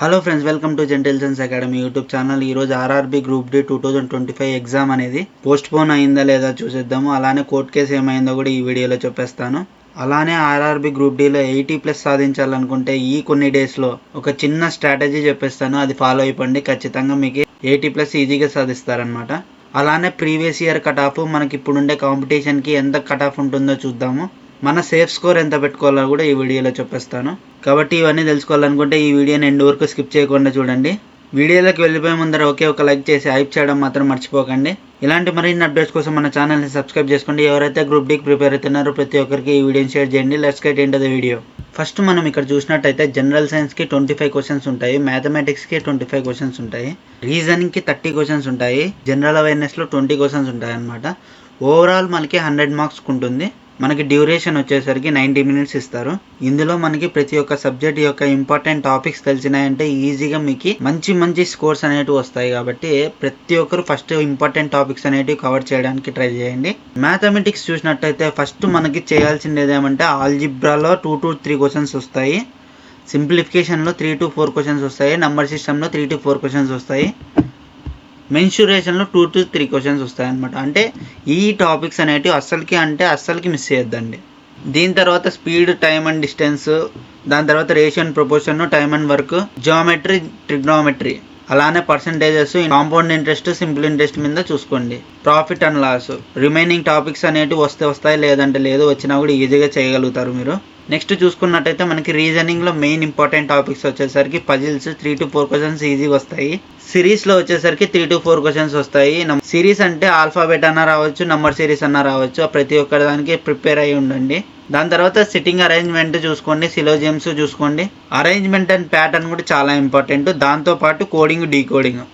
Hello friends, welcome to జెంటిల్సన్స్ academy YouTube channel. ఈరోజు RRB group D 2025 exam అనేది postpone అయిందా లేదా చూసేద్దాము. అలానే కోర్ట్ కేసు ఏమైందో కూడా ఈ వీడియోలో చెప్పేస్తాను. అలానే ఆర్ఆర్బీ గ్రూప్ డిలో 80+ సాధించాలనుకుంటే ఈ కొన్ని డేస్లో ఒక చిన్న స్ట్రాటజీ చెప్పేస్తాను. అది ఫాలో అయిపోండి, ఖచ్చితంగా మీకు 80+ ఈజీగా సాధిస్తారనమాట. అలానే ప్రీవియస్ ఇయర్ కట్ ఆఫ్, మనకి ఇప్పుడుండే కాంపిటీషన్కి ఎంత కట్ ఆఫ్ ఉంటుందో చూద్దాము. మన సేఫ్ స్కోర్ ఎంత పెట్టుకోవాలో కూడా ఈ వీడియోలో చెప్పేస్తాను. కాబట్టి ఇవన్నీ తెలుసుకోవాలనుకుంటే ఈ వీడియోని ఎండ్ వరకు స్కిప్ చేయకుండా చూడండి. వీడియోలోకి వెళ్ళిపోయే ముందర ఒక లైక్ చేసి హైప్ చేయడం మాత్రం మర్చిపోకండి. ఇలాంటి మరిన్ని అప్డేట్స్ కోసం మన ఛానల్ని సబ్స్క్రైబ్ చేసుకోండి. ఎవరైతే గ్రూప్ డీకి ప్రిపేర్ అవుతున్నారో ప్రతి ఒక్కరికి ఈ వీడియోని షేర్ చేయండి. Let's get into the video. First మనం ఇక్కడ చూసినట్టయితే జనరల్ సైన్స్కి 25 క్వశ్చన్స్ ఉంటాయి, మ్యాథమెటిక్స్కి 25 క్వశ్చన్స్ ఉంటాయి, రీజనింగ్కి 30 క్వశ్చన్స్ ఉంటాయి, జనరల్ అవేర్నెస్లో 20 క్వశ్చన్స్ ఉంటాయి అన్నమాట. ఓవరాల్ మనకి 100 మార్క్స్ ఉంటుంది. మనకి డ్యూరేషన్ వచ్చేసరికి 90 మినిట్స్ ఇస్తారు. ఇందులో మనకి ప్రతి ఒక్క సబ్జెక్ట్ యొక్క ఇంపార్టెంట్ టాపిక్స్ తెలిసినాయంటే ఈజీగా మీకు మంచి స్కోర్స్ అనేటివి వస్తాయి. కాబట్టి ప్రతి ఒక్కరు ఫస్ట్ ఇంపార్టెంట్ టాపిక్స్ అనేటివి కవర్ చేయడానికి ట్రై చేయండి. మ్యాథమెటిక్స్ చూసినట్టయితే ఫస్ట్ మనకి చేయాల్సింది ఏమంటే ఆల్జిబ్రాలో 2 to 3 క్వశ్చన్స్ వస్తాయి, సింప్లిఫికేషన్లో 3 to 4 క్వశ్చన్స్ వస్తాయి, నంబర్ సిస్టంలో 3 to 4 క్వశ్చన్స్ వస్తాయి, మెన్సురేషన్లో 2 to 3 క్వశ్చన్స్ వస్తాయి అనమాట. అంటే ఈ టాపిక్స్ అనేటివి అస్సలకి మిస్ చేయొద్దండి. దీని తర్వాత స్పీడ్, టైమ్ అండ్ డిస్టెన్స్, దాని తర్వాత ratio and proportion, time and work, geometry, trigonometry, అలానే percentages, compound interest, simple interest మీద చూసుకోండి. Profit and loss, remaining topics అనేటివి వస్తాయి, లేదంటే లేదు, వచ్చినా కూడా ఈజీగా చేయగలుగుతారు మీరు. నెక్స్ట్ చూసుకున్నట్టయితే మనకి రీజనింగ్లో మెయిన్ ఇంపార్టెంట్ టాపిక్స్ వచ్చేసరికి పజిల్స్ 3 to 4 క్వశ్చన్స్ ఈజీగా వస్తాయి. సిరీస్లో వచ్చేసరికి 3 to 4 క్వశ్చన్స్ వస్తాయి. సిరీస్ అంటే ఆల్ఫాబెట్ అన్నా రావచ్చు, నంబర్ సిరీస్ అన్నా రావచ్చు. ప్రతి ఒక్కరి దానికి ప్రిపేర్ అయ్యి ఉండండి. దాని తర్వాత సిట్టింగ్ అరేంజ్మెంట్ చూసుకోండి, సిలోజియమ్స్ చూసుకోండి. అరేంజ్మెంట్ అండ్ ప్యాటర్న్ కూడా చాలా ఇంపార్టెంట్. దాంతోపాటు కోడింగ్, డీకోడింగ్,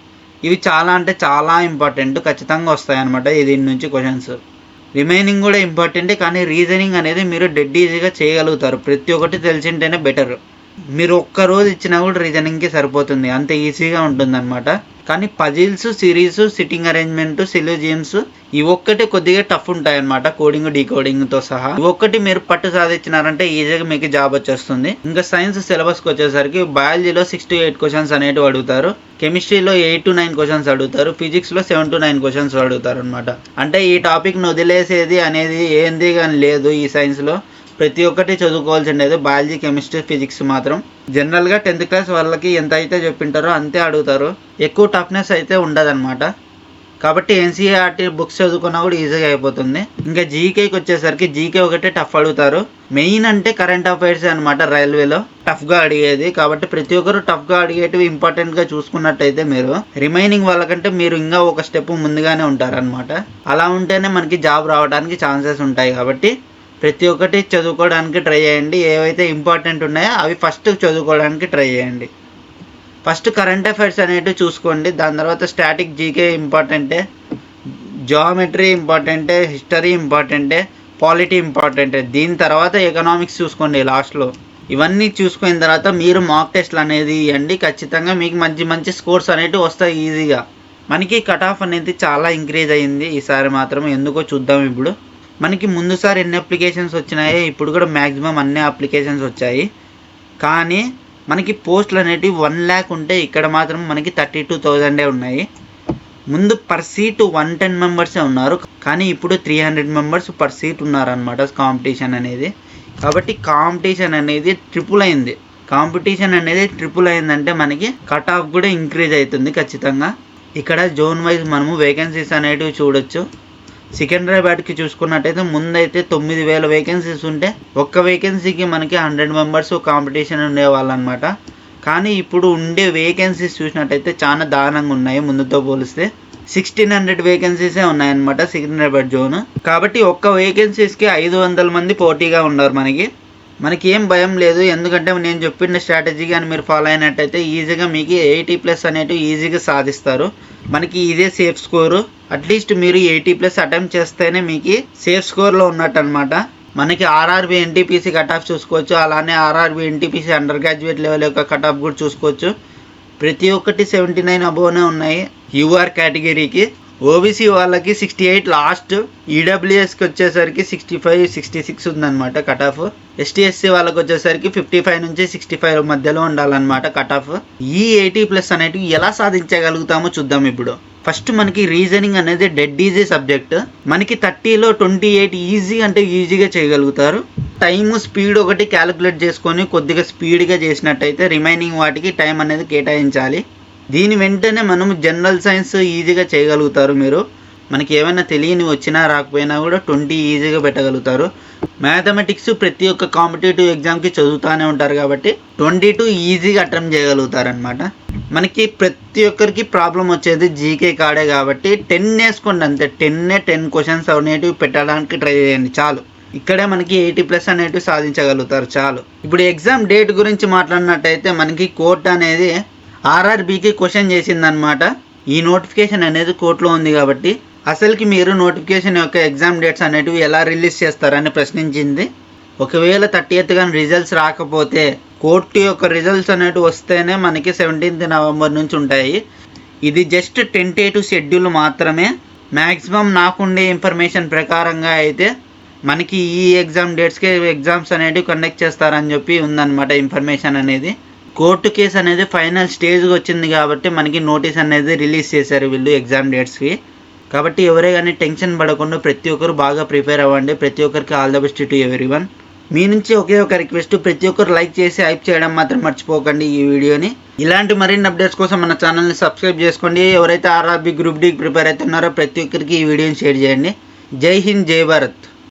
ఇవి చాలా ఇంపార్టెంట్, ఖచ్చితంగా వస్తాయి అనమాట దీని నుంచి క్వశ్చన్స్. రిమైనింగ్ కూడా ఇంపార్టెంటే, కానీ రీజనింగ్ అనేది మీరు డెడ్ ఈజీగా చేయగలుగుతారు. ప్రతి ఒక్కటి తెలిసింటేనే బెటర్. మీరు ఒక్కరోజు ఇచ్చినా కూడా రీజనింగ్కి సరిపోతుంది, అంత ఈజీగా ఉంటుందన్నమాట. కానీ పజిల్స్, సిరీస్, సిట్టింగ్ అరేంజ్మెంట్, సిలోజియమ్స్ ఇవి ఒక్కటి కొద్దిగా టఫ్ ఉంటాయి అన్నమాట, కోడింగ్, డీకోడింగ్తో సహా. ఇవి ఒక్కటి మీరు పట్టు సాధించినారంటే ఈజీగా మీకు జాబ్ వచ్చేస్తుంది. ఇంకా సైన్స్ సిలబస్కి వచ్చేసరికి బయాలజీలో 6 to 8 క్వశ్చన్స్ అనేవి అడుగుతారు, కెమిస్ట్రీలో 8 to 9 క్వశ్చన్స్ అడుగుతారు, ఫిజిక్స్లో 7 to 9 క్వశ్చన్స్ అడుగుతారు అనమాట. అంటే ఈ టాపిక్ను వదిలేసేది అనేది ఏంది కానీ లేదు. ఈ సైన్స్లో ప్రతి ఒక్కటి చదువుకోవాల్సిండేది, బయాలజీ, కెమిస్ట్రీ, ఫిజిక్స్ మాత్రం. జనరల్గా 10th క్లాస్ వాళ్ళకి ఎంత అయితే చెప్పింటారో అంతే అడుగుతారు, ఎక్కువ టఫ్నెస్ అయితే ఉండదన్నమాట. కాబట్టి ఎన్సీఈఆర్టీ బుక్స్ చదువుకున్నా కూడా ఈజీగా అయిపోతుంది. ఇంకా జీకేకి వచ్చేసరికి జీకే ఒకటే టఫ్ అడుగుతారు. మెయిన్ అంటే కరెంట్ అఫైర్స్ అనమాట, రైల్వేలో టఫ్గా అడిగేది. కాబట్టి ప్రతి ఒక్కరు టఫ్గా అడిగేటివి ఇంపార్టెంట్గా చూసుకున్నట్టయితే మీరు రిమైనింగ్ వాళ్ళకంటే మీరు ఇంకా ఒక స్టెప్ ముందుగానే ఉంటారనమాట. అలా ఉంటేనే మనకి జాబ్ రావడానికి ఛాన్సెస్ ఉంటాయి. కాబట్టి ప్రతి ఒక్కటి చదువుకోవడానికి ట్రై చేయండి. ఏవైతే ఇంపార్టెంట్ ఉన్నాయో అవి ఫస్ట్ చదువుకోవడానికి ట్రై చేయండి. ఫస్ట్ కరెంట్ అఫైర్స్ అనేటివి చూసుకోండి. దాని తర్వాత స్టాటిక్, జీకే ఇంపార్టెంటే, జియోమెట్రీ ఇంపార్టెంటే, హిస్టరీ ఇంపార్టెంటే, పాలిటీ ఇంపార్టెంటే. దీని తర్వాత ఎకనామిక్స్ చూసుకోండి లాస్ట్లో. ఇవన్నీ చూసుకున్న తర్వాత మీరు మాక్ టెస్ట్లు అనేది ఇవ్వండి. ఖచ్చితంగా మీకు మంచి స్కోర్స్ అనేటివి వస్తాయి ఈజీగా. మనకి కట్ ఆఫ్ అనేది చాలా ఇంక్రీజ్ అయ్యింది ఈసారి మాత్రం, ఎందుకో చూద్దాం. ఇప్పుడు మనకి ముందుసారి ఎన్ని అప్లికేషన్స్ వచ్చినాయో ఇప్పుడు కూడా మ్యాక్సిమం అన్ని అప్లికేషన్స్ వచ్చాయి. కానీ మనకి పోస్టులు అనేటివి 1 lakh ఉంటే ఇక్కడ మాత్రం మనకి 32,000 ఉన్నాయి. ముందు పర్ సీట్ 110 మెంబర్సే ఉన్నారు, కానీ ఇప్పుడు 300 మెంబర్స్ పర్ సీట్ ఉన్నారనమాట కాంపిటీషన్ అనేది. కాబట్టి కాంపిటీషన్ అనేది ట్రిపుల్ అయింది. కాంపిటీషన్ అనేది ట్రిపుల్ అయిందంటే మనకి కట్ ఆఫ్ కూడా ఇంక్రీజ్ అవుతుంది ఖచ్చితంగా. ఇక్కడ జోన్ వైజ్ మనము వేకెన్సీస్ అనేటివి చూడొచ్చు. సికింద్రాబాద్కి చూసుకున్నట్టయితే ముందైతే 9,000 వేకెన్సీస్ ఉంటే ఒక్క వేకెన్సీకి మనకి 100 మెంబర్స్ కాంపిటీషన్ ఉండేవాళ్ళు అనమాట. కానీ ఇప్పుడు ఉండే వేకెన్సీస్ చూసినట్టయితే చాలా దారుణంగా ఉన్నాయి. ముందుతో పోలిస్తే 1600 వేకెన్సీసే ఉన్నాయన్నమాట సికింద్రాబాద్ జోన్. కాబట్టి ఒక్క వేకెన్సీస్కి 500 మంది పోటీగా ఉన్నారు. మనకి ఏం భయం లేదు, ఎందుకంటే నేను చెప్పిన స్ట్రాటజీ కానీ మీరు ఫాలో అయినట్టయితే ఈజీగా మీకు 80+ అనేటివి ఈజీగా సాధిస్తారు. మనకి ఇదే సేఫ్ స్కోరు. అట్లీస్ట్ మీరు 80+ అటెంప్ట్ చేస్తేనే మీకు సేఫ్ స్కోర్లో ఉన్నట్టు అనమాట. మనకి ఆర్ఆర్బీ ఎన్టీపీసీ కట్ ఆఫ్ చూసుకోవచ్చు, అలానే RRB NTPC under graduate level యొక్క కట్ ఆఫ్ కూడా చూసుకోవచ్చు. ప్రతి ఒక్కటి 79 అబోవ్నే ఉన్నాయి యూఆర్ కేటగిరీకి. ఓబీసీ వాళ్ళకి 68 లాస్ట్, ఈడబ్ల్యూఎస్కి వచ్చేసరికి 65, 66 ఉందన్నమాట కట్ ఆఫ్. ఎస్టీ ఎస్సీ వాళ్ళకి వచ్చేసరికి 55 నుంచి 65 మధ్యలో ఉండాలన్నమాట కట్ ఆఫ్. ఈ 80+ అనేటివి ఎలా సాధించగలుగుతామో చూద్దాం ఇప్పుడు. ఫస్ట్ మనకి రీజనింగ్ అనేది డెడ్ ఈజీ సబ్జెక్ట్. మనకి 30లో 28 ఈజీ అంటే ఈజీగా చేయగలుగుతారు. టైము స్పీడ్ ఒకటి క్యాలిక్యులేట్ చేసుకొని కొద్దిగా స్పీడ్గా చేసినట్టయితే రిమైనింగ్ వాటికి టైం అనేది కేటాయించాలి. దీని వెంటనే మనం జనరల్ సైన్స్ ఈజీగా చేయగలుగుతారు. మీరు మనకి ఏమైనా తెలియని వచ్చినా రాకపోయినా కూడా 20 ఈజీగా పెట్టగలుగుతారు. మ్యాథమెటిక్స్ ప్రతి ఒక్క కాంపిటేటివ్ ఎగ్జామ్కి చదువుతూనే ఉంటారు కాబట్టి 22 ఈజీగా అటెంప్ట్ చేయగలుగుతారు అనమాట. మనకి ప్రతి ఒక్కరికి ప్రాబ్లం వచ్చేది జీకే కాడే కాబట్టి 10 వేసుకోండి అంతే. 10 క్వశ్చన్స్ అనేటివి పెట్టడానికి ట్రై చేయండి చాలు. ఇక్కడే మనకి 80+ అనేటివి సాధించగలుగుతారు చాలు. ఇప్పుడు ఎగ్జామ్ డేట్ గురించి మాట్లాడినట్టయితే మనకి కోర్టు అనేది ఆర్ఆర్బీకి క్వశ్చన్ చేసిందనమాట. ఈ నోటిఫికేషన్ అనేది కోర్టులో ఉంది కాబట్టి అసలుకి మీరు నోటిఫికేషన్ యొక్క ఎగ్జామ్ డేట్స్ అనేటివి ఎలా రిలీజ్ చేస్తారని ప్రశ్నించింది. ఒకవేళ 30th కానీ రిజల్ట్స్ రాకపోతే కోర్టు యొక్క రిజల్ట్స్ అనేటివి వస్తేనే మనకి 17th నవంబర్ నుంచి ఉంటాయి. ఇది జస్ట్ టెంటేటివ్ షెడ్యూల్ మాత్రమే. మ్యాక్సిమం నాకుండే ఇన్ఫర్మేషన్ ప్రకారంగా అయితే మనకి ఈ ఎగ్జామ్ డేట్స్కి ఎగ్జామ్స్ అనేటివి కండక్ట్ చేస్తారని చెప్పి ఉందన్నమాట ఇన్ఫర్మేషన్ అనేది. కోర్టు కేసు అనేది ఫైనల్ స్టేజ్కి వచ్చింది కాబట్టి మనకి నోటీస్ అనేది రిలీజ్ చేశారు వీళ్ళు ఎగ్జామ్ డేట్స్కి. కాబట్టి ఎవరే కానీ టెన్షన్ పడకుండా ప్రతి ఒక్కరు బాగా ప్రిపేర్ అవ్వండి. ప్రతి ఒక్కరికి all the best to everyone. మీ నుంచి ఒకే ఒక రిక్వెస్ట్, ప్రతి ఒక్కరు లైక్ చేసి హైప్ చేయడం మాత్రం మర్చిపోకండి ఈ వీడియోని. ఇలాంటి మరిన్ని అప్డేట్స్ కోసం మన ఛానల్ని సబ్స్క్రైబ్ చేసుకోండి. ఎవరైతే ఆర్ఆర్బీ గ్రూప్ డీకి ప్రిపేర్ అవుతున్నారో ప్రతి ఒక్కరికి ఈ వీడియోని షేర్ చేయండి. జై హింద్, జై భారత్.